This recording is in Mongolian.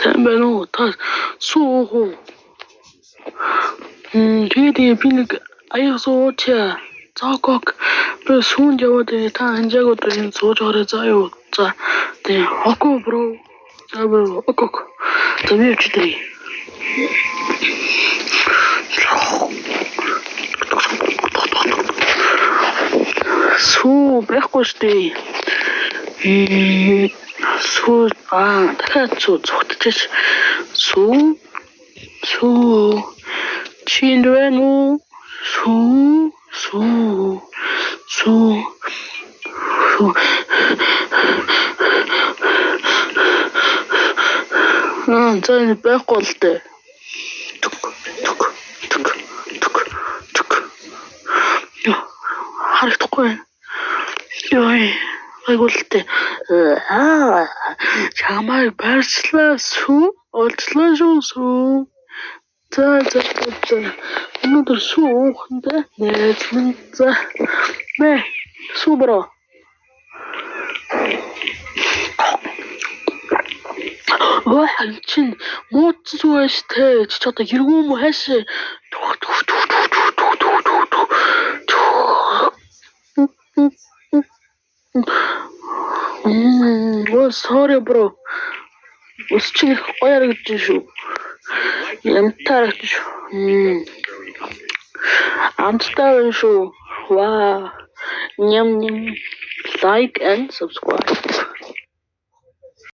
Замбано та суу. Тэгээд би нэг аяа суучаа. Цаакок би сүүнд яваад та анжааг өдрийн сууж ороо заа юу. За тэгээ око бро. За бро око. За би өчтөрий. Суу байхгүй штий. Суу дахиад зүгтчихэж. Суу Чиндвэну суу заа байхгүй л дээ. Тук. Харагдахгүй. Йой, айгуултай. Чамайг барьцлаа сүү, олчлаа шүү. За. Өнөөдөр сүү уухандаа найзлан за. Мэ сүү бро. чин мууц сүү штэ. Чи одоо хэрэггүй юм хаашаа. Sorry bro. Усчих гоёрогдож шүү. Ямтарч шүү. Амттай шүү. Wow. Nyam. Like and subscribe.